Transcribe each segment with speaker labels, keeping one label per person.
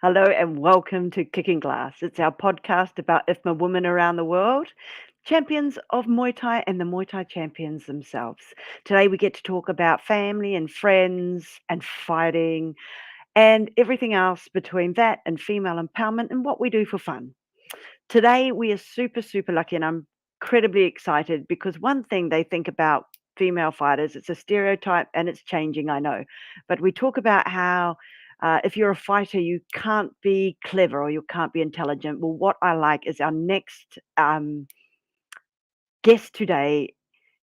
Speaker 1: Hello and welcome to Kicking Glass. It's our podcast about IFMA women around the world, champions of Muay Thai and the Muay Thai champions themselves. Today we get to talk about family and friends and fighting and everything else between that and female empowerment and what we do for fun. Today we are super lucky and I'm incredibly excited because one thing they think about female fighters, it's a stereotype and it's changing, I know. But we talk about how if you're a fighter, you can't be clever or you can't be intelligent. Well, what I like is our next guest today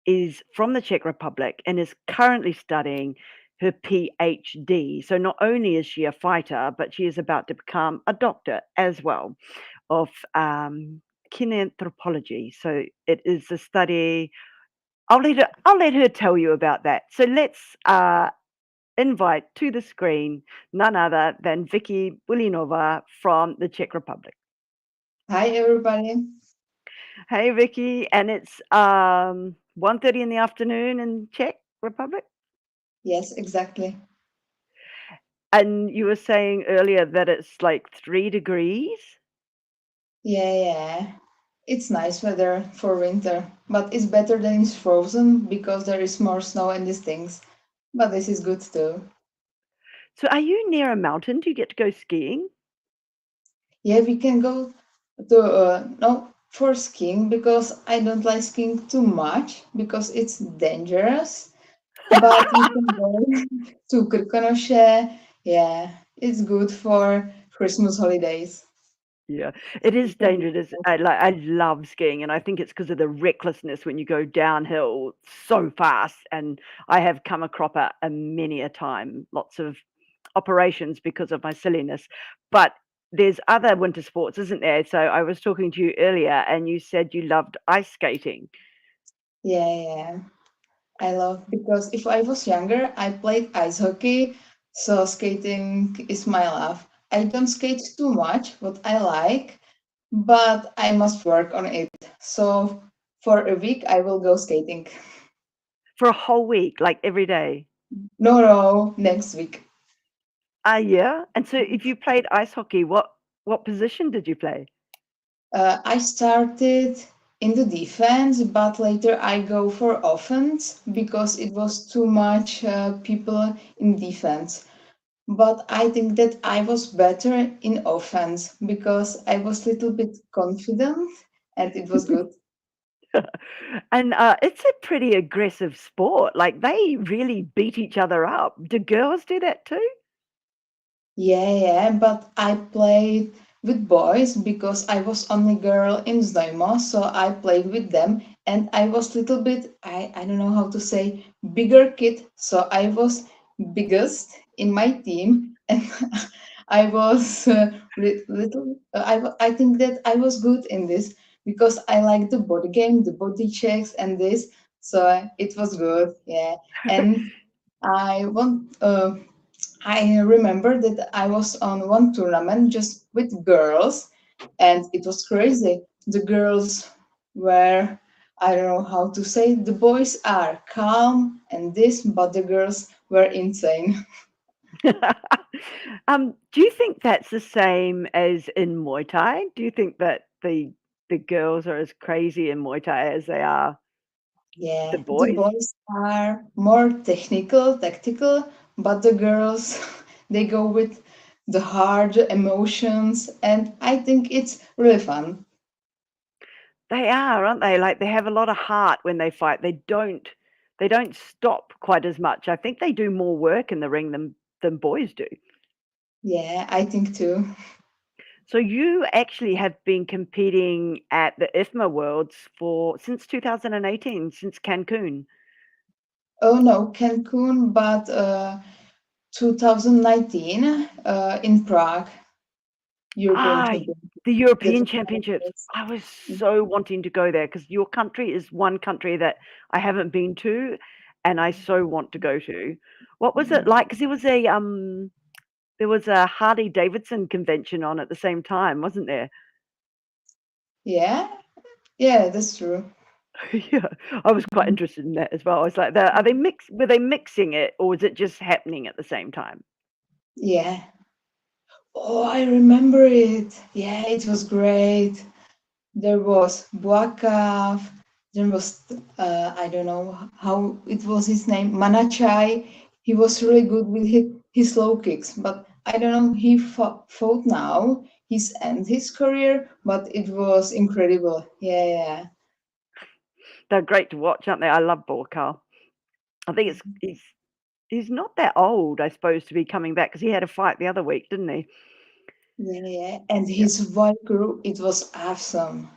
Speaker 1: is from the Czech Republic and is currently studying her PhD. So not only is she a fighter, but she is about to become a doctor as well of kinanthropology. So it is a study. I'll let her tell you about that. So let's invite to the screen none other than Viki Bulinova from the Czech Republic.
Speaker 2: Hi, everybody.
Speaker 1: Hey Vicky, and it's 1:30 in the afternoon in Czech Republic.
Speaker 2: Yes, exactly.
Speaker 1: And you were saying earlier that it's like 3 degrees.
Speaker 2: Yeah. It's nice weather for winter, but it's better than it's frozen because there is more snow and these things. But this is good too.
Speaker 1: So are you near a mountain? Do you get to go skiing?
Speaker 2: Yeah, we can go to no for skiing because I don't like skiing too much because it's dangerous. But we can go to Krkonoše. Yeah, it's good for Christmas holidays.
Speaker 1: Yeah, it
Speaker 2: We
Speaker 1: is
Speaker 2: can do
Speaker 1: dangerous.
Speaker 2: that.
Speaker 1: I love skiing, and I think it's because of the recklessness when you go downhill so fast. And I have come a cropper a many a time, lots of operations because of my silliness. But there's other winter sports, isn't there? So I was talking to you earlier, and you said you loved ice skating.
Speaker 2: Yeah. I love because if I was younger, I played ice hockey, so skating is my love. I don't skate too much, what I like, but I must work on it. So for a week, I will go skating.
Speaker 1: For a whole week, like every day.
Speaker 2: No, next week.
Speaker 1: Yeah. And so if you played ice hockey, what position did you play?
Speaker 2: I started in the defense, but later I go for offense because it was too much people in defense. But I think that I was better in offense because I was little bit confident and it was good.
Speaker 1: And it's a pretty aggressive sport. Like they really beat each other up. Do girls do that too?
Speaker 2: Yeah, but I played with boys because I was only girl in Znojmo, so I played with them and I was little bit, I don't know how to say, bigger kid, so I was biggest in my team and I was little, I think that I was good in this because I like the body game, the body checks and this, so it was good, yeah. And I want, I remember that I was on one tournament just with girls, and it was crazy. The girls were, I don't know how to say, the boys are calm and this, but the girls were insane.
Speaker 1: Do you think that's the same as in Muay Thai? Do you think that the girls are as crazy in Muay Thai as they are the
Speaker 2: Yeah, the
Speaker 1: boys?
Speaker 2: boys are more technical, tactical, but the girls, they go with the hard emotions, and I think it's really fun.
Speaker 1: They are, aren't they? Like they have a lot of heart when they fight. They don't stop quite as much. I think they do more work in the ring than boys do.
Speaker 2: Yeah, I think too.
Speaker 1: So you actually have been competing at the IFMA Worlds for since 2018, since Cancun.
Speaker 2: Oh no, Cancun, but 2019 in Prague, European
Speaker 1: Ah,
Speaker 2: Championship.
Speaker 1: the
Speaker 2: That
Speaker 1: European
Speaker 2: was my
Speaker 1: Championships.
Speaker 2: first.
Speaker 1: I was so wanting to go there because your country is one country that I haven't been to, and I so want to go to. What was it like? Because there was a Harley Davidson convention on at the same time, wasn't there?
Speaker 2: Yeah, yeah, that's true.
Speaker 1: Yeah, I was quite interested in that as well. I was like, were they mixing it, or was it just happening at the same time?
Speaker 2: Yeah. Oh, I remember it. Yeah, it was great. There was Buakav. There was I don't know how it was his name, Manachai. He was really good with his low kicks, but I don't know. He fought now. He's end his career, but it was incredible. Yeah, yeah.
Speaker 1: They're great to watch, aren't they? I love Borkar. I think it's he's not that old, I suppose, to be coming back because he had a fight the other week, didn't he?
Speaker 2: Yeah, yeah. And
Speaker 1: Yeah.
Speaker 2: his voice crew, it was awesome.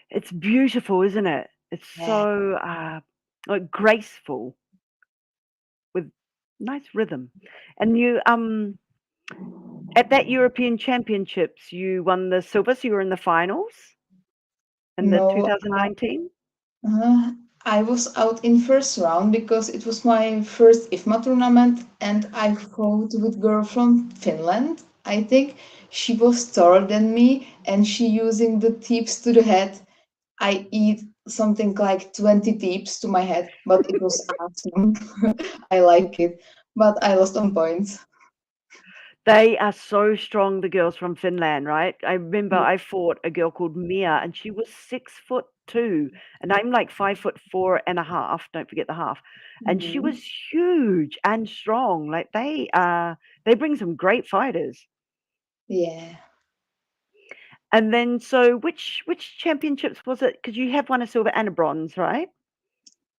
Speaker 1: It's beautiful, isn't it? It's
Speaker 2: Yeah.
Speaker 1: so like graceful with nice rhythm. And you at that European Championships, you won the silver, so you were in the finals in the
Speaker 2: No,
Speaker 1: 2019.
Speaker 2: Uh, I was out in first round because it was my first IFMA tournament and I fought with girl from Finland. I think she was taller than me and she using the tips to the head. I eat something like 20 tips to my head, but it was awesome. I like it, but I lost on points.
Speaker 1: They are so strong, the girls from Finland, right? I remember I fought a girl called Mia, and she was 6'2", and I'm like 5'4 and a half. Don't forget the half, and she
Speaker 2: Mhm.
Speaker 1: was huge and strong. Like they bring some great fighters.
Speaker 2: Yeah.
Speaker 1: And then, so which championships was it? Because you have won a silver and a bronze, right?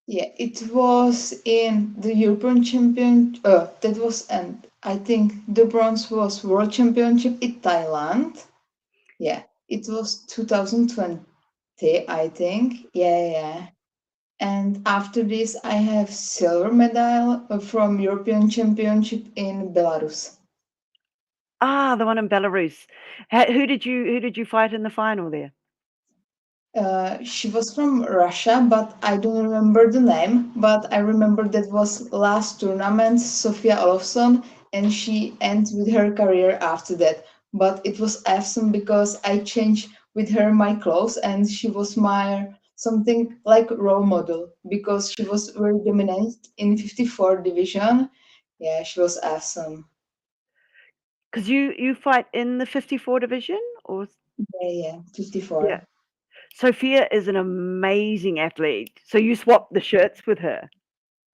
Speaker 2: Yeah, it was in the European Champion. That was, and I think the bronze was World Championship in Thailand. Yeah, it was 2020, I think. Yeah, yeah. And after this, I have silver medal from European Championship in Belarus.
Speaker 1: Ah, the one in Belarus. Who did you fight in the final there?
Speaker 2: She was from Russia, but I don't remember the name. But I remember that was last tournament, Sofia Olofsson, and she ended with her career after that. But it was awesome because I changed with her my clothes, and she was my something like role model because she was very dominant in 54 division. Yeah, she was awesome.
Speaker 1: Because you fight in the 54 division, or
Speaker 2: Yeah, yeah,
Speaker 1: yeah.
Speaker 2: 54.
Speaker 1: Sophia is an amazing athlete. So you swapped the shirts with her.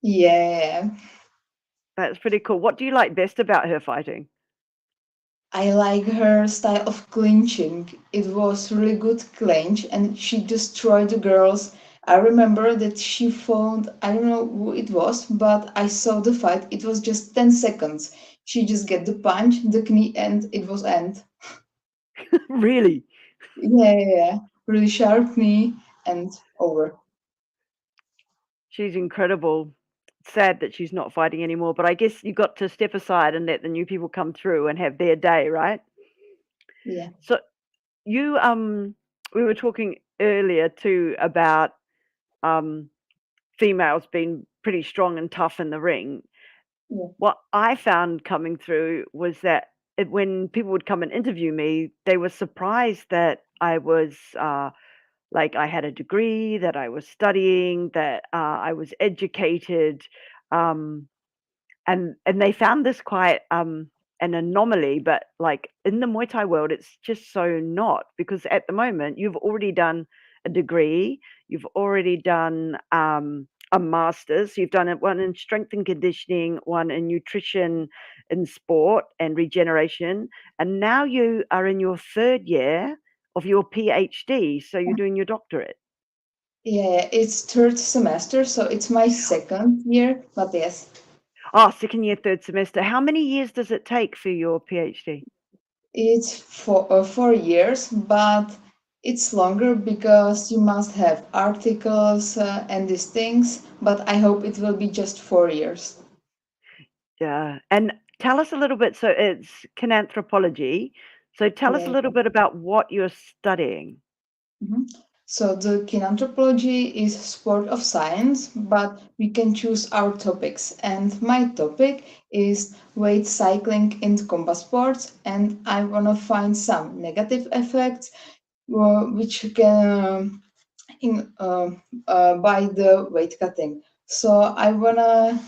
Speaker 2: Yeah.
Speaker 1: That's pretty cool. What do you like best about her fighting?
Speaker 2: I like her style of clinching. It was really good clinch and she destroyed the girls. I remember that she found, I don't know who it was, but I saw the fight. It was just 10 seconds. She just get the punch, the knee, and it was end.
Speaker 1: Really?
Speaker 2: Yeah, yeah, yeah. Really sharp knee and over.
Speaker 1: She's incredible. Sad that she's not fighting anymore, but I guess you got to step aside and let the new people come through and have their day, right?
Speaker 2: Yeah,
Speaker 1: So you we were talking earlier too about um females being pretty strong and tough in the ring.
Speaker 2: yeah,
Speaker 1: What I found coming through was that when people would come and interview me, they were surprised that I was like I had a degree, that I was studying, that I was educated, um, and they found this quite an anomaly. But like in the Muay Thai world, it's just so not, because at the moment you've already done a degree, you've already done a master's, you've done it one in strength and conditioning, one in nutrition, in sport and regeneration, and now you are in your third year of your PhD. So you're doing your doctorate.
Speaker 2: yeah. It's third semester, so it's my second year, but yes.
Speaker 1: Oh, second year, third semester. How many years does it take for your PhD?
Speaker 2: It's for 4 years, but it's longer because you must have articles and these things. But I hope it will be just 4 years.
Speaker 1: Yeah. And tell us a little bit. So it's kinanthropology. So tell us a
Speaker 2: Yeah.
Speaker 1: little bit about what you're studying.
Speaker 2: Mhm. So the kinanthropology is sport of science, but we can choose our topics. And my topic is weight cycling in combat sports, and I want to find some negative effects which can in by the weight cutting. So I wanna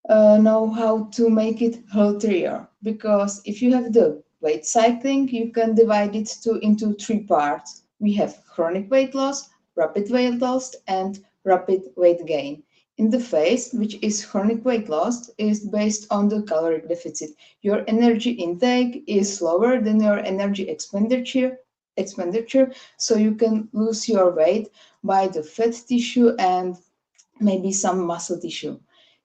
Speaker 2: know how to make it healthier. Because if you have the weight cycling, you can divide it into three parts. We have chronic weight loss, rapid weight loss, and rapid weight gain. In the phase, which is chronic weight loss, is based on the caloric deficit. Your energy intake is lower than your energy expenditure, so you can lose your weight by the fat tissue and maybe some muscle tissue.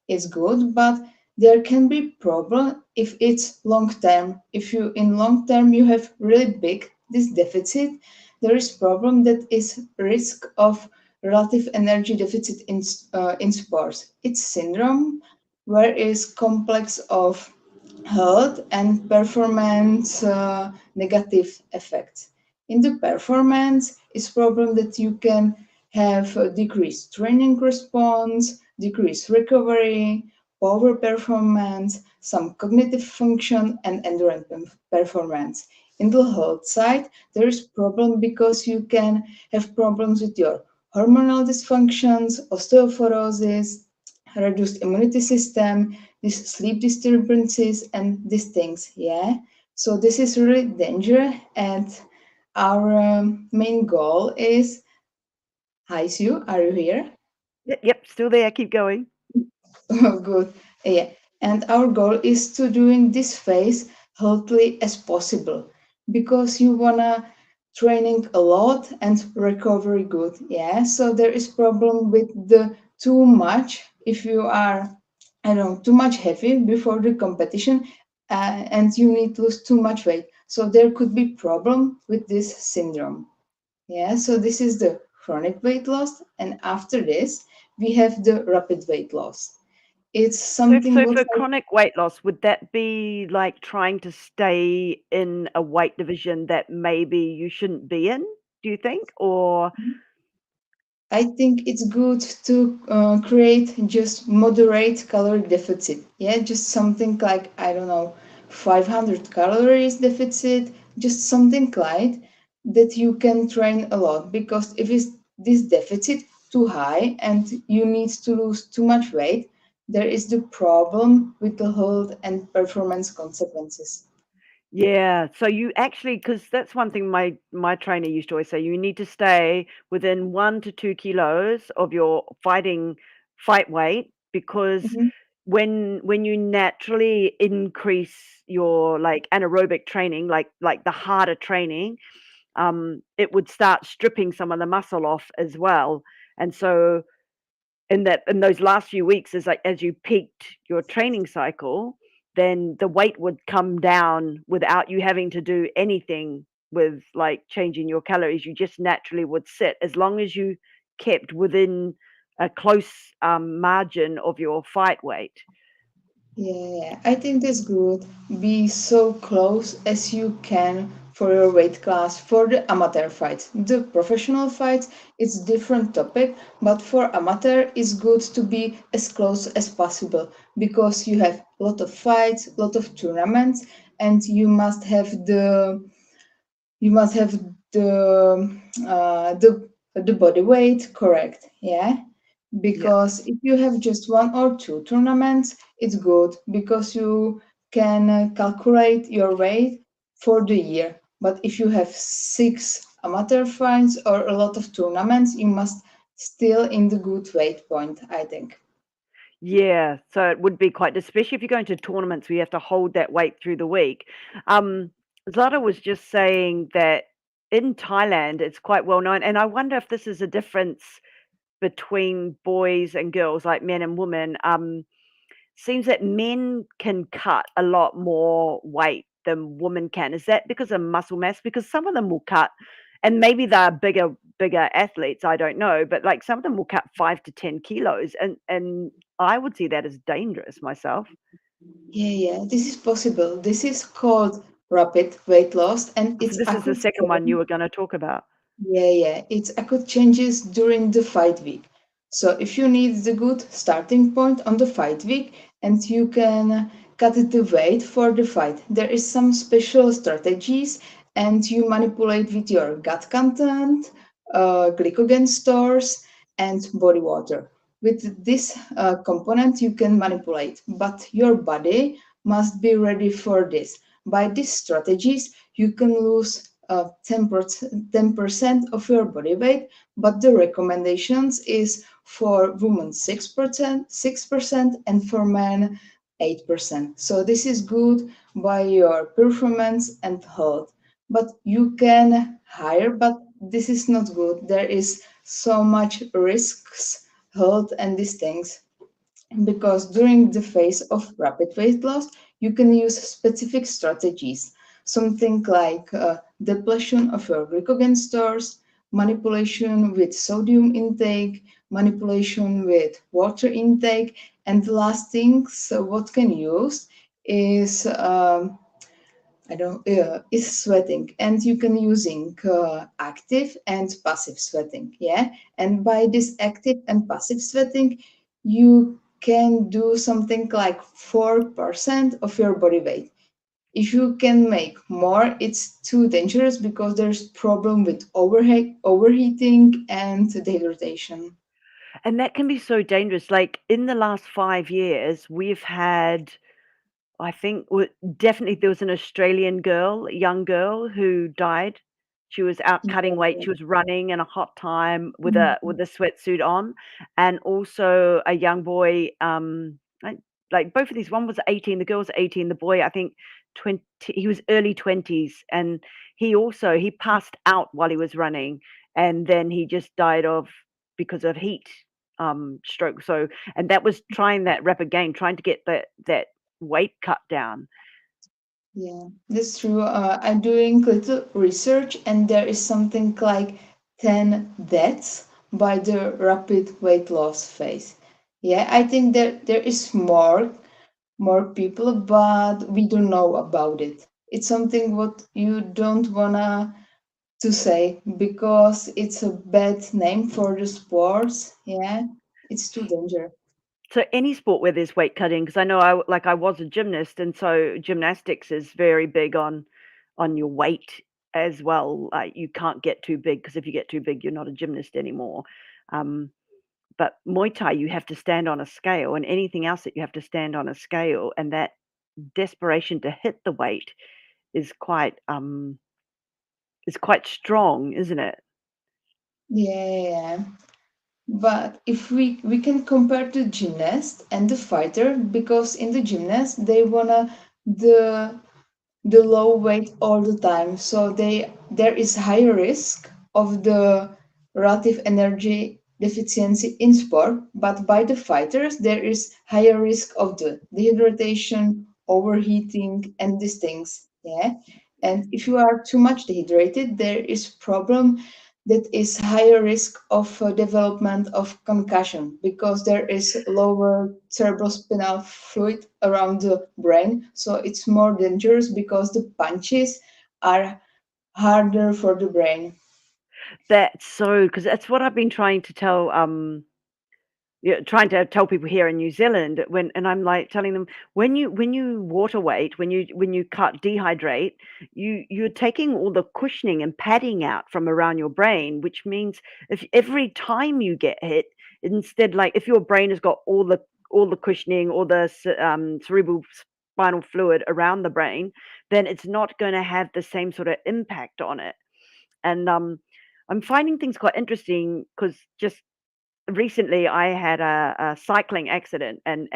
Speaker 2: It's good, but there can be problem if it's long term. If you in long term you have really big this deficit, there is problem that is risk of relative energy deficit in sports. It's syndrome where is complex of health and performance negative effects. In the performance, it's problem that you can have a decreased training response, decreased recovery, power performance, some cognitive function, and endurance performance. In the health side, there is problem because you can have problems with your hormonal dysfunctions, osteoporosis, reduced immunity system, these sleep disturbances and these things. Yeah. So this is really dangerous, and our main goal is. Hi, Sue. Are you here?
Speaker 1: Yep, yep, still there. Keep going.
Speaker 2: Oh, good. Yeah. And our goal is to doing this phase healthily as possible because you wanna training a lot and recovery good. Yeah. So there is problem with the too much if you are, I don't know, too much heavy before the competition, and you need to lose too much weight. So there could be problem with this syndrome. Yeah, so this is the chronic weight loss, and after this, we have the rapid weight loss. It's
Speaker 1: So,
Speaker 2: something
Speaker 1: so
Speaker 2: what
Speaker 1: for
Speaker 2: I,
Speaker 1: chronic weight loss, would that be like trying to stay in a weight division that maybe you shouldn't be in? Do you think? Or
Speaker 2: I think it's good to create just moderate calorie deficit. Yeah, just something like, I don't know, 500 calories deficit, just something light that you can train a lot. Because if it's this deficit too high and you need to lose too much weight, there is the problem with the health and performance consequences.
Speaker 1: yeah, so you actually, because that's one thing my trainer used to always say, you need to stay within 1 to 2 kilos of your fight weight, because
Speaker 2: Mhm.
Speaker 1: when you naturally increase your like anaerobic training, like the harder training, it would start stripping some of the muscle off as well. And so in those last few weeks, as like as you peaked your training cycle, then the weight would come down without you having to do anything with like changing your calories. You just naturally would sit as long as you kept within a close margin of your fight weight.
Speaker 2: Yeah, I think that's good. Be so close as you can for your weight class for the amateur fights. The professional fights, it's different topic, but for amateur, it's good to be as close as possible because you have a lot of fights, a lot of tournaments, and you must have the body weight correct. Yeah,
Speaker 1: Yep.
Speaker 2: because if you have just one or two tournaments, it's good because you can calculate your weight for the year. But if you have six amateur fights or a lot of tournaments, you must still in the good weight point, I think.
Speaker 1: Yeah, so it would be quite, especially if you're going to tournaments where you have to hold that weight through the week. Um, Zlata was just saying that in Thailand, it's quite well known, and I wonder if this is a difference between boys and girls, like men and women. Seems that men can cut a lot more weight than women can. Is that because of muscle mass? Because some of them will cut, and maybe they're bigger athletes, I don't know, but like some of them will cut 5 to 10 kilos, and I would see that as dangerous myself.
Speaker 2: Yeah, this is possible. This is called rapid weight loss, and
Speaker 1: So
Speaker 2: it's
Speaker 1: this is the
Speaker 2: acute
Speaker 1: second one you
Speaker 2: change.
Speaker 1: were going to talk about.
Speaker 2: Yeah, it's acute changes during the fight week. So if you need the good starting point on the fight week and you can cut the weight for the fight, there is some special strategies and you manipulate with your gut content, glycogen stores, and body water. With this component, you can manipulate, but your body must be ready for this. By these strategies, you can lose 10% of your body weight, but the recommendations is for women 6%, and for men 8%. So this is good by your performance and health. But you can hire, but this is not good. There is so much risks, health, and these things, because during the phase of rapid weight loss, you can use specific strategies, something like depletion of your glycogen stores, manipulation with sodium intake, manipulation with water intake, and the last thing, so what can use is I don't is sweating, and you can using active and passive sweating. Yeah, and by this active and passive sweating, you can do something like 4% of your body weight. If you can make more, it's too dangerous because there's problem with overheating and dehydration.
Speaker 1: And that can be so dangerous. Like in the last 5 years, we've had, I think, definitely there was an Australian girl, a young girl who died. She was out cutting weight. She was running in a hot time with a sweatsuit on, and also a young boy. Like both of these, one was 18. The girl was 18. The boy, I think, 20. He was early 20s, and he passed out while he was running, and then he just died of because of heat stroke. So, and that was trying that rapid gain, trying to get that weight cut down.
Speaker 2: Yeah, that's true. I'm doing little research, and there is something like 10 deaths by the rapid weight loss phase. Yeah, I think that there is more people, but we don't know about it. It's something what you don't wanna to say because it's a bad name for the sports. Yeah, it's too dangerous.
Speaker 1: So any sport where there's weight cutting, because I know I was a gymnast, and so gymnastics is very big on your weight as well. You can't get too big because if you get too big, you're not a gymnast anymore. Um, but Muay Thai, you have to stand on a scale, and anything else that you have to stand on a scale, and that desperation to hit the weight is quite strong, isn't it?
Speaker 2: Yeah. But if we can compare the gymnast and the fighter, because in the gymnast they wanna the the low weight all the time, so there is higher risk of the relative energy deficiency in sport. But by the fighters there is higher risk of the dehydration, overheating, and these things. Yeah, and if you are too much dehydrated, there is problem that is higher risk of development of concussion because there is lower cerebrospinal fluid around the brain, so it's more dangerous because the punches are harder for the brain.
Speaker 1: That's so because that's what I've been trying to tell yeah, trying to tell people here in New Zealand and I'm like telling them when you water weight, when you cut dehydrate, you're taking all the cushioning and padding out from around your brain, which means if every time you get hit, instead like if your brain has got all the cushioning, all the cerebral spinal fluid around the brain, then it's not going to have the same sort of impact on it. And I'm finding things quite interesting because just recently I had a cycling accident and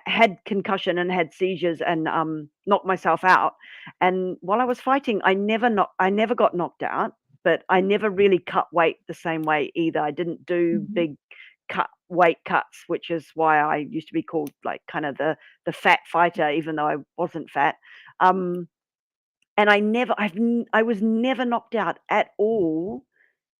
Speaker 1: had concussion and had seizures and knocked myself out. And while I was fighting, I never got knocked out, but I never really cut weight the same way either. I didn't do
Speaker 2: Mhm.
Speaker 1: big weight cuts, which is why I used to be called like kind of the fat fighter, even though I wasn't fat. Um, and I was never knocked out at all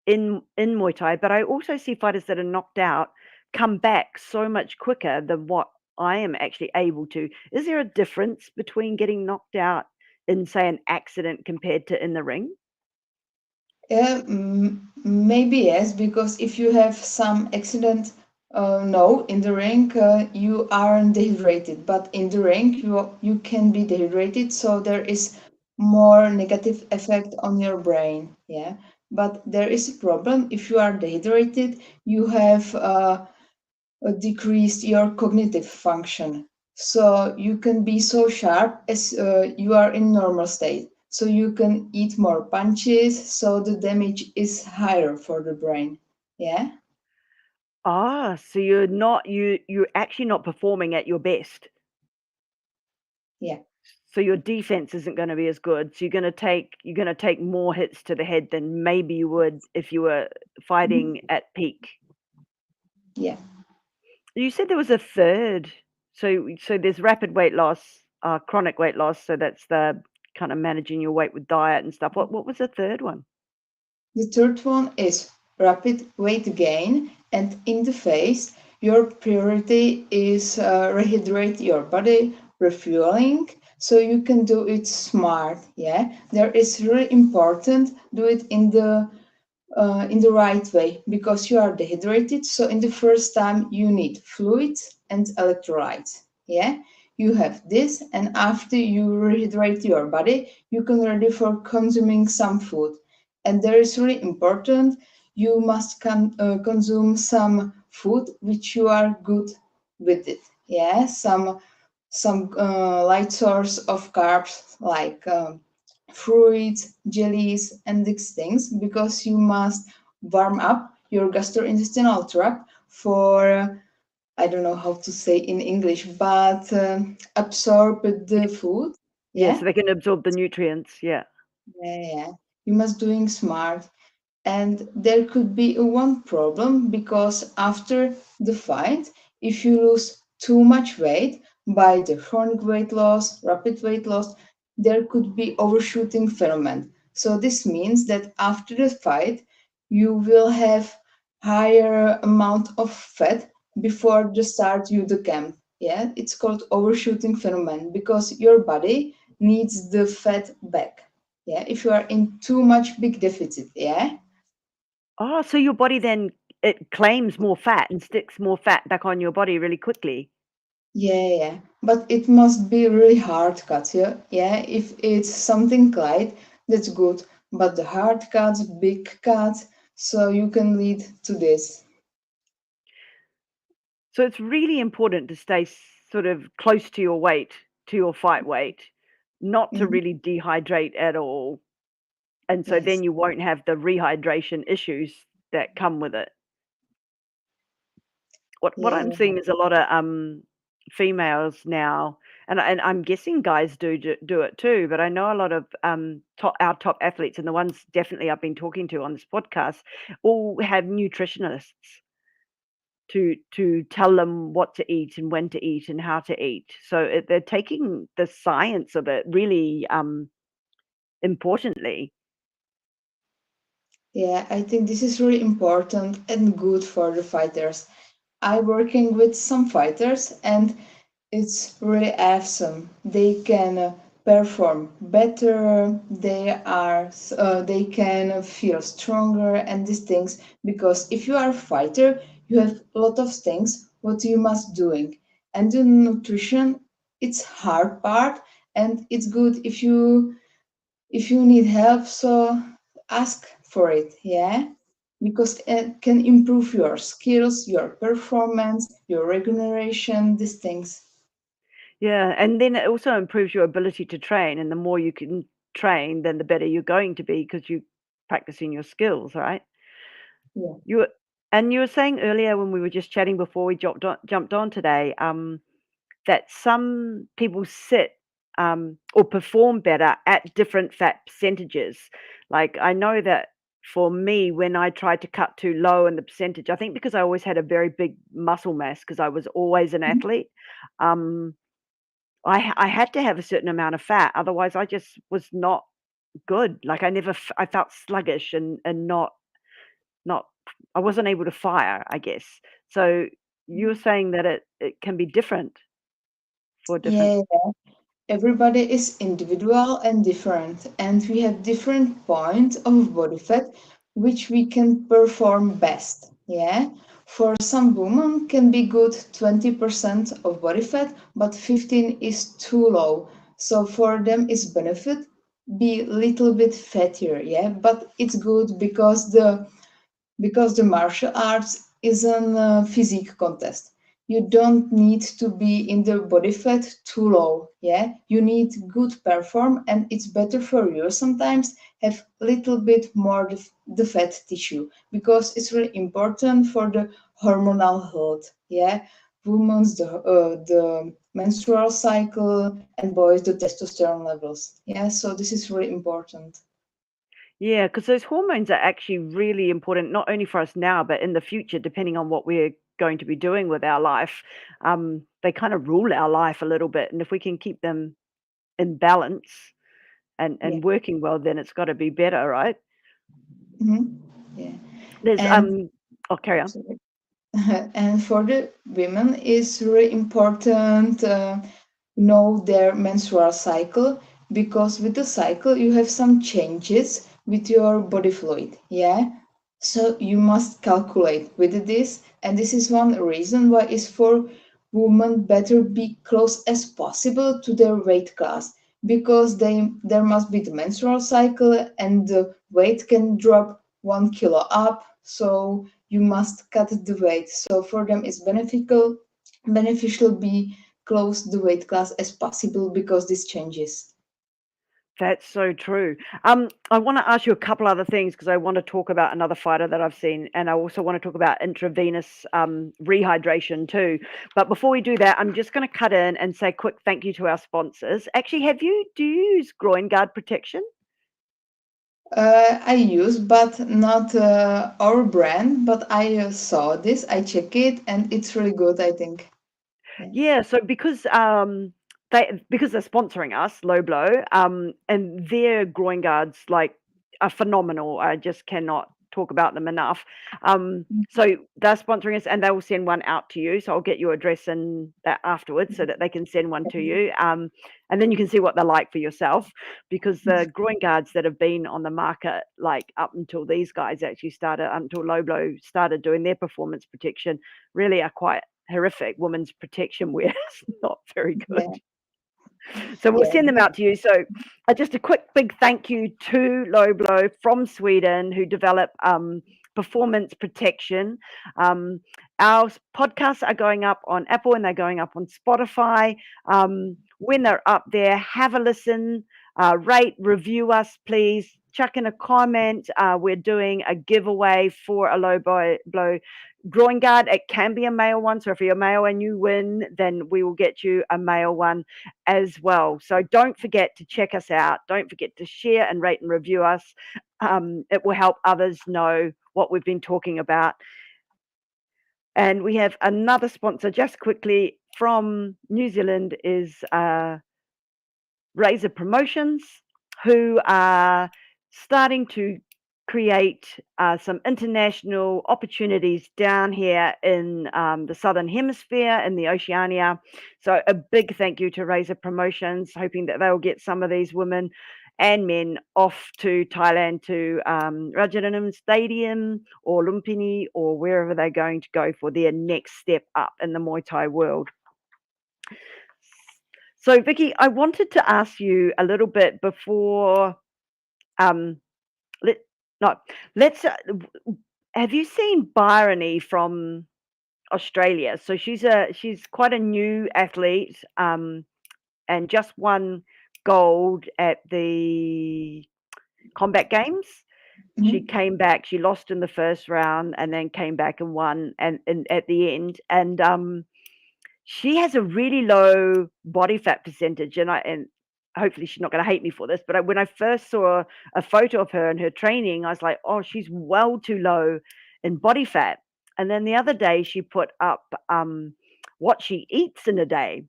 Speaker 1: in Muay Thai, but I also see fighters that are knocked out come back so much quicker than what I am actually able to. Is there a difference between getting knocked out in, say, an accident compared to in the ring?
Speaker 2: Yeah, maybe yes, because if you have some accident, no, in the ring you aren't dehydrated, but in the ring you can be dehydrated, so there is more negative effect on your brain. Yeah. But there is a problem. If you are dehydrated, you have decreased your cognitive function. So you can be so sharp as you are in normal state. So you can eat more punches, so the damage is higher for the brain. Yeah,
Speaker 1: Ah, so you're actually not performing at your best.
Speaker 2: yeah.
Speaker 1: So your defense isn't gonna be as good. So you're gonna take more hits to the head than maybe you would if you were
Speaker 2: Mhm.
Speaker 1: fighting at peak.
Speaker 2: Yeah,
Speaker 1: You said there was a third. So there's rapid weight loss, chronic weight loss, so that's the kind of managing your weight with diet and stuff. What was the third one?
Speaker 2: the third one is rapid weight gain, and in the phase, your priority is rehydrate your body, refueling, so you can do it smart. Yeah, there is really important do it in the right way because you are dehydrated. So in the first time you need fluids and electrolytes. Yeah, you have this, and after you rehydrate your body, you can ready for consuming some food. And there is really important. You must consume some food which you are good with it. Yeah, some light source of carbs like fruits, jellies, and these things because you must warm up your gastrointestinal tract for I don't know how to say in English, but absorb the food.
Speaker 1: Yeah,
Speaker 2: Yeah,
Speaker 1: so they can absorb the nutrients. Yeah.
Speaker 2: yeah. You must doing smart, and there could be one problem because after the fight, if you lose too much weight by the chronic weight loss, rapid weight loss, there could be overshooting phenomenon. So this means that after the fight, you will have higher amount of fat before the start you the camp. Yeah, it's called overshooting phenomenon because your body needs the fat back. Yeah, if you are in too much big deficit. Yeah.
Speaker 1: Oh, so your body then it claims more fat and sticks more fat back on your body really quickly.
Speaker 2: Yeah, yeah, but it must be really hard cut, yeah. Yeah, if it's something light, that's good. But the hard cuts, big cuts, so you can lead to this.
Speaker 1: So it's really important to stay sort of close to your weight, to your fight weight, not to
Speaker 2: Mhm.
Speaker 1: really dehydrate at all. And so then
Speaker 2: Yes.
Speaker 1: you won't have the rehydration issues that come with it. What I'm
Speaker 2: Yeah.
Speaker 1: seeing is a lot of females now, and I'm guessing guys do it too. But I know a lot of our top athletes, and the ones definitely I've been talking to on this podcast, all have nutritionists to tell them what to eat and when to eat and how to eat. So they're taking the science of it really importantly.
Speaker 2: Yeah, I think this is really important and good for the fighters. I working with some fighters and it's really awesome. They can perform better. They can feel stronger and these things because if you are a fighter, you have a lot of things what you must doing. And the nutrition, it's hard part, and it's good if you need help. So ask for it, yeah, because it can improve your skills, your performance, your regeneration, these things.
Speaker 1: Yeah, and then it also improves your ability to train, and the more you can train, then the better you're going to be because you practicing your skills, right?
Speaker 2: Yeah.
Speaker 1: You were and you were saying earlier when we were just chatting before we jumped on today, that some people sit, or perform better at different fat percentages. Like, I know that for me, when I tried to cut too low in the percentage, I think because I always had a very big muscle mass because I was always an
Speaker 2: Mhm.
Speaker 1: athlete, um, I had to have a certain amount of fat, otherwise I just was not good. Like, I felt sluggish and not I wasn't able to fire, I guess. So you're saying that it can be different for different.
Speaker 2: Yeah, everybody is individual and different, and we have different points of body fat which we can perform best. Yeah, for some women can be good 20% of body fat, but 15 is too low. So for them is benefit be little bit fattier, yeah, but it's good because the martial arts is a physique contest. You don't need to be in the body fat too low, yeah. You need good perform, and it's better for you sometimes have little bit more the fat tissue because it's really important for the hormonal health, yeah. Women's the menstrual cycle and boys the testosterone levels, yeah. So this is really important.
Speaker 1: Yeah, because those hormones are actually really important, not only for us now, but in the future, depending on what we're going to be doing with our life. They kind of rule our life a little bit, and if we can keep them in balance
Speaker 2: Yeah.
Speaker 1: and working well, then it's got to be better, right?
Speaker 2: Hmm. Yeah.
Speaker 1: There's
Speaker 2: And
Speaker 1: oh, carry on.
Speaker 2: and for the women, it's really important know their menstrual cycle because with the cycle you have some changes with your body fluid. Yeah, so you must calculate with this, and this is one reason why is for women better be close as possible to their weight class because they there must be the menstrual cycle and the weight can drop 1 kilo up, so you must cut the weight. So for them it's beneficial be close the weight class as possible because this changes.
Speaker 1: That's so true. I want to ask you a couple other things because I want to talk about another fighter that I've seen, and I also want to talk about intravenous rehydration too. But before we do that, I'm just going to cut in and say a quick thank you to our sponsors. Actually, do you use groin guard protection?
Speaker 2: I use, but not our brand. But I saw this, I check it, and it's really good. I think. Yeah.
Speaker 1: Yeah, so because they're sponsoring us, Low Blow, and their groin guards like are phenomenal. I just cannot talk about them enough. So they're sponsoring us, and they will send one out to you. So I'll get your address and that afterwards, so that they can send one to you. And then you can see what they're like for yourself, because the groin guards that have been on the market, like up until these guys actually started, until Low Blow started doing their performance protection, really are quite horrific. Women's protection wear is not very good.
Speaker 2: Yeah.
Speaker 1: So we'll
Speaker 2: Yeah.
Speaker 1: send them out to you. So just a quick big thank you to Low Blow from Sweden, who develop performance protection. Our podcasts are going up on Apple and they're going up on Spotify. When they're up there, have a listen, rate, review us, please. Chuck in a comment. We're doing a giveaway for a blow groin guard. It can be a male one. So if you're a male and you win, then we will get you a male one as well. So don't forget to check us out. Don't forget to share and rate and review us. It will help others know what we've been talking about. And we have another sponsor just quickly from New Zealand is Razor Promotions, who are starting to create some international opportunities down here in the Southern Hemisphere, in the Oceania. So a big thank you to Razor Promotions, hoping that they'll get some of these women and men off to Thailand to Rajaratnam Stadium or Lumpini or wherever they're going to go for their next step up in the Muay Thai world. So, Viki, I wanted to ask you a little bit before. Um, let no, let's. Have you seen Bryony from Australia? So she's quite a new athlete, and just won gold at the Combat Games. She
Speaker 2: Mhm.
Speaker 1: came back. She lost in the first round, and then came back and won, and at the end, and she has a really low body fat percentage, and hopefully she's not going to hate me for this, but when I first saw a photo of her and her training, I was like, oh, she's well too low in body fat. And then the other day she put up what she eats in a day,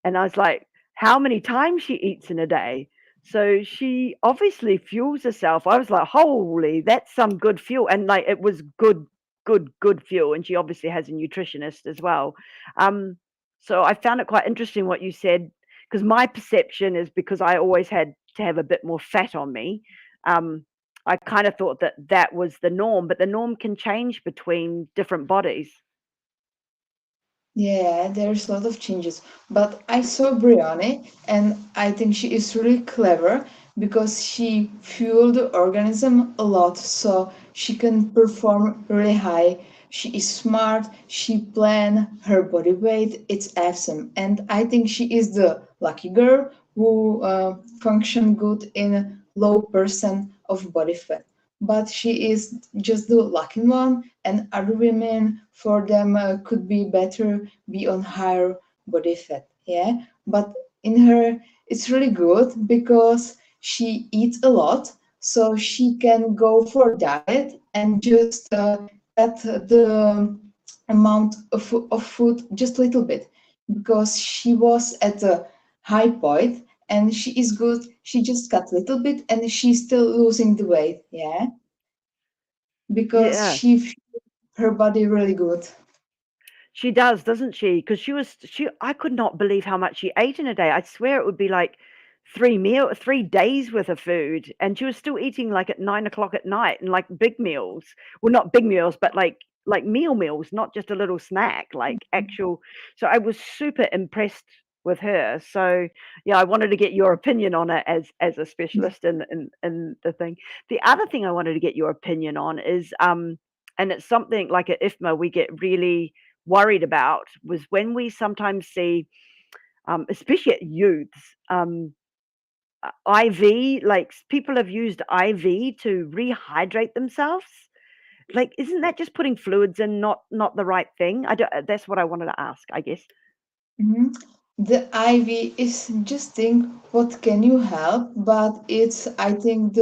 Speaker 1: and I was like, how many times she eats in a day. So she obviously fuels herself. I was like, holy, that's some good fuel. And like it was good fuel. And she obviously has a nutritionist as well. So I found it quite interesting what you said, because my perception is, because I always had to have a bit more fat on me. I kind of thought that that was the norm, but the norm can change between different bodies.
Speaker 2: Yeah, there's a lot of changes. But I saw Brianne, and I think she is really clever because she fueled the organism a lot, so she can perform really high. She is smart, she plan her body weight, it's awesome. And I think she is the lucky girl who function good in low percent of body fat. But she is just the lucky one, and other women for them could be better, be on higher body fat. Yeah, but in her, it's really good because she eats a lot, so she can go for diet and just cut the amount of food just a little bit, because she was at a high point and she is good. She just cut a little bit and she's still losing the weight. Yeah, because
Speaker 1: Yeah.
Speaker 2: she her body really good.
Speaker 1: She does, doesn't she? Because I could not believe how much she ate in a day. I swear it would be like 3 days worth of food, and she was still eating like at 9 o'clock at night and like big meals. Well, not big meals, but like meals, not just a little snack, like actual. So I was super impressed with her. So yeah, I wanted to get your opinion on it as a specialist in the thing. The other thing I wanted to get your opinion on is and it's something like at IFMA we get really worried about was when we sometimes see, especially at youths, IV, like people have used IV to rehydrate themselves. Like, isn't that just putting fluids in, not the right thing? I don't, that's what I wanted to ask, I guess.
Speaker 2: Mhm. The IV is just think what can you help, but it's I think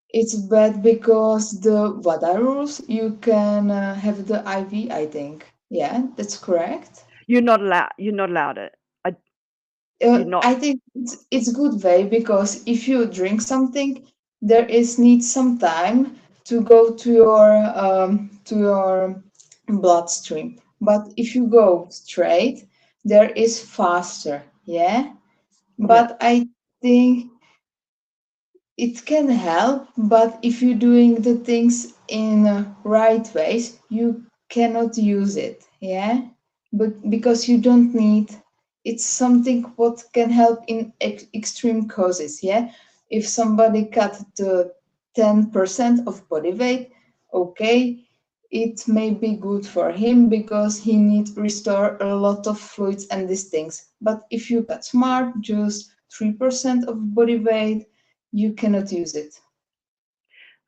Speaker 2: it's bad because the WADA rules you can have the IV. I think yeah, that's correct.
Speaker 1: You're not allowed. You're not allowed it. I, you're not.
Speaker 2: I think it's good way because if you drink something, there is need some time to go to your bloodstream. But if you go straight, there is faster. Yeah.
Speaker 1: Yeah.
Speaker 2: But I think it can help, but if you're doing the things in right ways, you cannot use it. Yeah, but because you don't need, it's something what can help in extreme causes. Yeah, if somebody cut the 10% of body weight, okay, it may be good for him because he needs restore a lot of fluids and these things. But if you cut smart, just 3% of body weight, you cannot use it.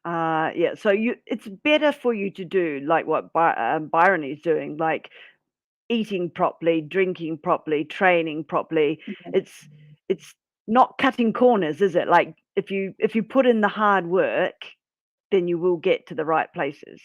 Speaker 1: Yeah. So it's better for you to do like what Byron is doing, like eating properly, drinking properly, training properly. It's it's not cutting corners, is it? Like if you put in the hard work, then you will get to the right places.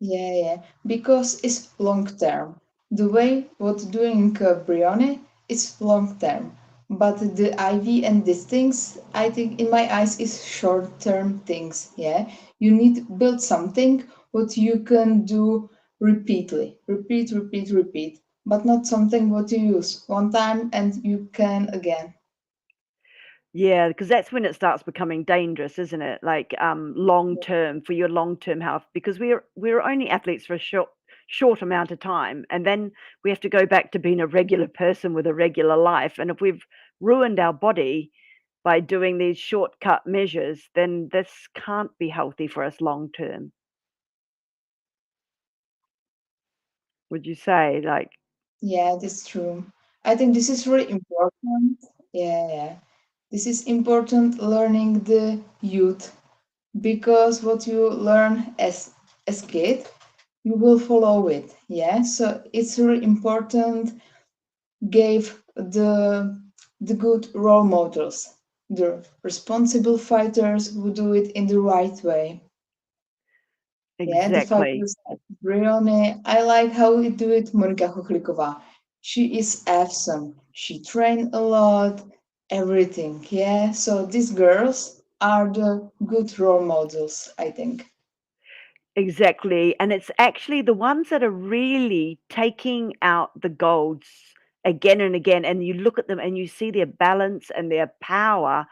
Speaker 2: Yeah, yeah, because it's long term. The way what doing Brione is long term, but the IV and these things, I think in my eyes, is short term things. Yeah, you need to build something what you can do repeatedly, repeat, but not something what you use one time and you can again.
Speaker 1: Yeah, because that's when it starts becoming dangerous, isn't it? Like long term for your long term health, because we're only athletes for a short amount of time, and then we have to go back to being a regular person with a regular life. And if we've ruined our body by doing these shortcut measures, then this can't be healthy for us long term. Would you say? Like,
Speaker 2: Yeah, that's true. I think this is really important. Yeah, yeah. This is important learning the youth because what you learn as kid, you will follow it. Yeah. So it's really important give the good role models, the responsible fighters who do it in the right way. Yeah, the
Speaker 1: exactly.
Speaker 2: fighters like Brione. I like how we do it, Monika Chochlikova. She is awesome. She trained a lot, everything. Yeah, so these girls are the good role models, I think.
Speaker 1: Exactly, and it's actually the ones that are really taking out the golds again and again, and you look at them and you see their balance and their power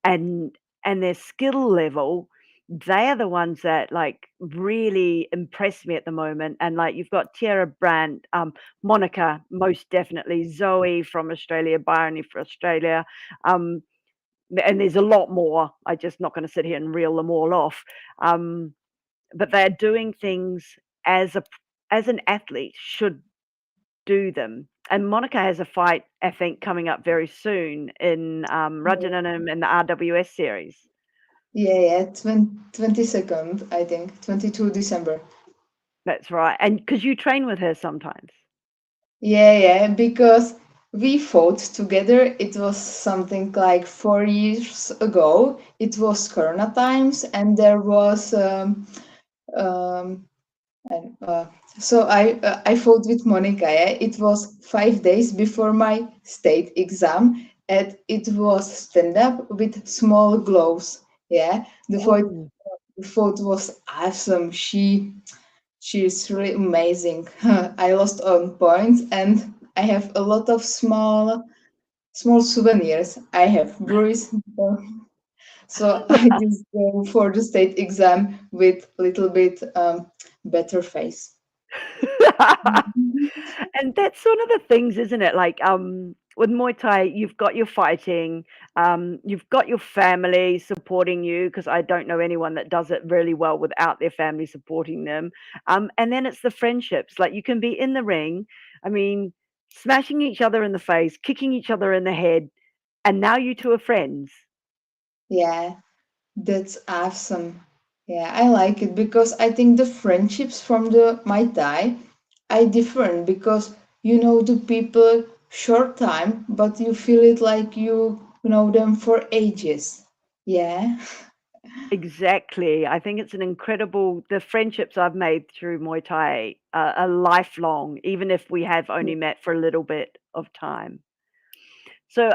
Speaker 1: and their skill level. They are the ones that, like, really impress me at the moment, and, like, you've got Tierra Brandt, Monica, most definitely, Zoe from Australia, Bryony from Australia, um, and there's a lot more. I'm just not going to sit here and reel them all off. Um, but they're doing things as a as an athlete should do them. And Monica has a fight, I think, coming up very soon in Rajananam in the RWS series.
Speaker 2: Yeah, yeah, 22nd, I think, 22 December.
Speaker 1: That's right. And because you train with her sometimes.
Speaker 2: Yeah, yeah, because we fought together. It was something like 4 years ago. It was Corona times, and there was um, and, so I fought with Monica. Yeah? It was 5 days before my state exam, and it was stand up with small gloves. Yeah,
Speaker 1: Oh.
Speaker 2: the fight was awesome. She's really amazing. I lost on points, and I have a lot of small souvenirs. I have bruise, so I just go for the state exam with little bit better face.
Speaker 1: And that's sort of the things, isn't it? Like, with Muay Thai, you've got your fighting, you've got your family supporting you, because I don't know anyone that does it really well without their family supporting them. And then it's the friendships. Like, you can be in the ring, I mean, smashing each other in the face, kicking each other in the head, and now you two are friends.
Speaker 2: Yeah, that's awesome. Yeah, I like it because I think the friendships from the Muay Thai are different because you know the people short time, but you feel it like you know them for ages. Yeah.
Speaker 1: Exactly. I think it's an incredible the friendships I've made through Muay Thai are lifelong, even if we have only met for a little bit of time. So,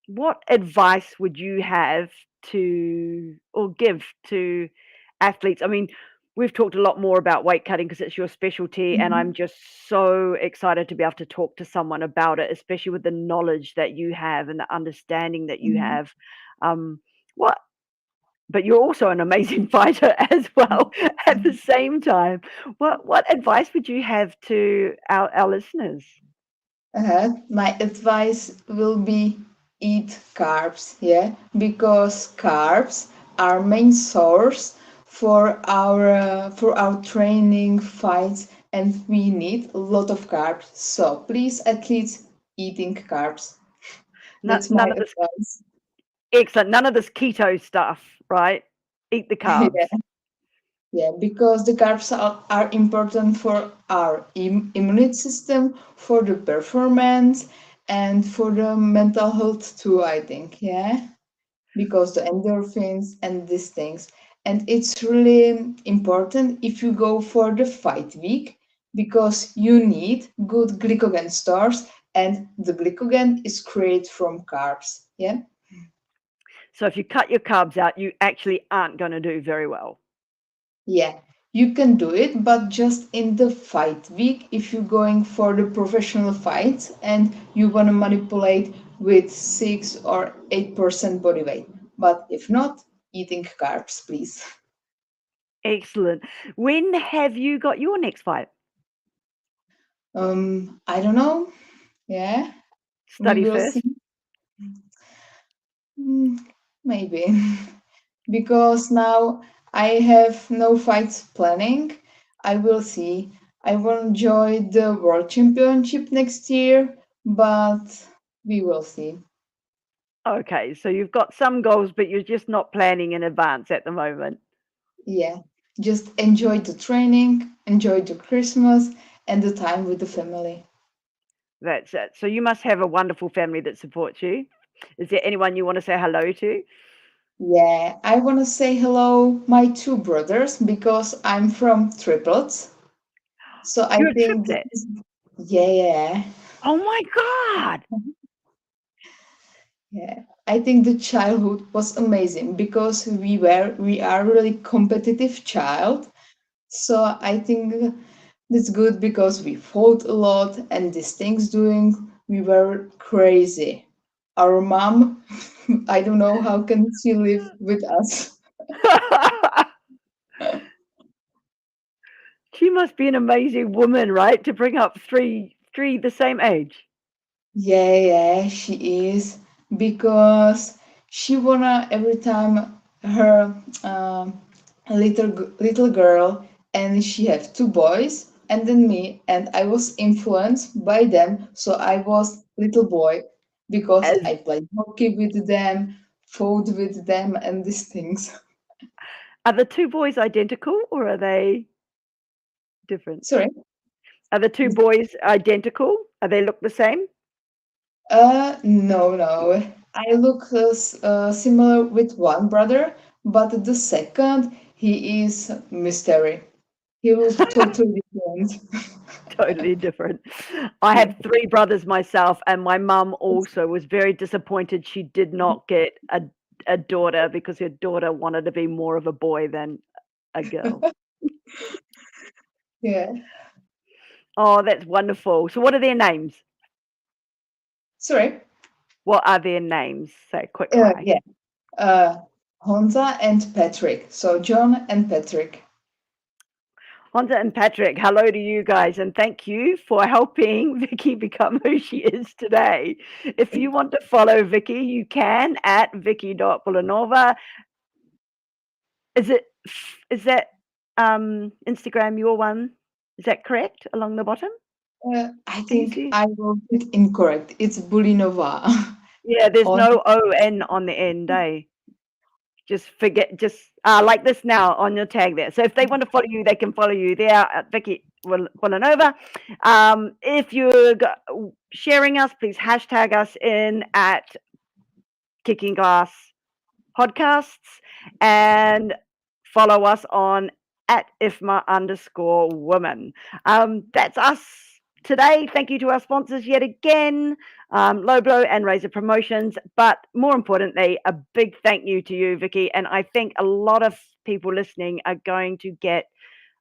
Speaker 1: what advice would you have to or give to athletes? I mean, we've talked a lot more about weight cutting because it's your specialty, and I'm
Speaker 2: Mhm.
Speaker 1: just so excited to be able to talk to someone about it, especially with the knowledge that you have and the understanding that you
Speaker 2: Mhm.
Speaker 1: have. What but you're also an amazing fighter as well at the same time. What advice would you have to our listeners?
Speaker 2: My advice will be eat carbs, yeah, because carbs are main source for our training fights, and we need a lot of carbs. So please, athletes, eating carbs. That's my
Speaker 1: None of this
Speaker 2: advice.
Speaker 1: excellent, none of this keto stuff, right? Eat the carbs.
Speaker 2: Yeah, yeah, because the carbs are important for our immune system, for the performance, and for the mental health too, I think. Yeah, because the endorphins and these things. And it's really important if you go for the fight week because you need good glycogen stores, and the glycogen is created from carbs. Yeah.
Speaker 1: So if you cut your carbs out, you actually aren't going to do very well.
Speaker 2: Yeah, you can do it, but just in the fight week if you're going for the professional fights and you want to manipulate with 6 or 8% body weight. But if not, eating carbs, please.
Speaker 1: Excellent. When have you got your next fight?
Speaker 2: I don't know. Yeah, we
Speaker 1: Study
Speaker 2: will see.
Speaker 1: first.
Speaker 2: Mm, maybe. Because now I have no fights planning. I will see. I will enjoy the World Championship next year, but we will see.
Speaker 1: Okay, so you've got some goals, but you're just not planning in advance at the moment.
Speaker 2: Yeah, just enjoy the training, enjoy the Christmas, and the time with the family.
Speaker 1: That's it. So you must have a wonderful family that supports you. Is there anyone you want to say hello to?
Speaker 2: Yeah, I want to say hello my two brothers because I'm from triplets. So I
Speaker 1: You're a
Speaker 2: think
Speaker 1: triplet.
Speaker 2: yeah, yeah.
Speaker 1: Oh my God.
Speaker 2: Yeah, I think the childhood was amazing because we are really competitive child. So I think that's good because we fought a lot and these things doing we were crazy. Our mom, I don't know how can she live with us.
Speaker 1: She must be an amazing woman, right? To bring up three the same age.
Speaker 2: Yeah, yeah, she is because she wanna every time her little girl, and she have two boys and then me, and I was influenced by them, so I was little boy because
Speaker 1: As
Speaker 2: I played hockey with them, fought with them, and these things.
Speaker 1: are the two boys identical or are they different?
Speaker 2: Sorry.
Speaker 1: Are the two boys identical? Are they look the same?
Speaker 2: No, no. I look similar with one brother, but the second, he is mystery. He looks totally different.
Speaker 1: Totally different. I
Speaker 2: Yeah.
Speaker 1: have three brothers myself, and my mum also was very disappointed she did not get a daughter because her daughter wanted to be more of a boy than a girl.
Speaker 2: Yeah.
Speaker 1: Oh, that's wonderful. So what are their names?
Speaker 2: Sorry.
Speaker 1: What are their names? Say quick fire.
Speaker 2: Yeah. Uh, Honza and Patrick. So John and Patrick.
Speaker 1: Honda and Patrick, hello to you guys, and thank you for helping Vicky become who she is today. If you want to follow Vicky, you can at Viki.Bulinova. Is that Instagram your one? Is that correct along the bottom?
Speaker 2: I
Speaker 1: Can you
Speaker 2: think
Speaker 1: see?
Speaker 2: I wrote it incorrect. It's Bulinova.
Speaker 1: Yeah, there's
Speaker 2: On
Speaker 1: no O-N on the end, eh? Just forget, just like this now on your tag there. So if they want to follow you, they can follow you there at Viki Bulinova. If you're sharing us, please hashtag us in at Kicking Glass Podcasts and follow us on at IFMA_woman. That's us today. Thank you to our sponsors yet again, Low Blow and Razor Promotions. But more importantly, a big thank you to you, Vicky. And I think a lot of people listening are going to get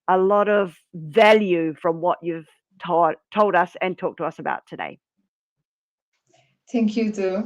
Speaker 1: a lot of value from what you've told us and talked to us about today.
Speaker 2: Thank you too.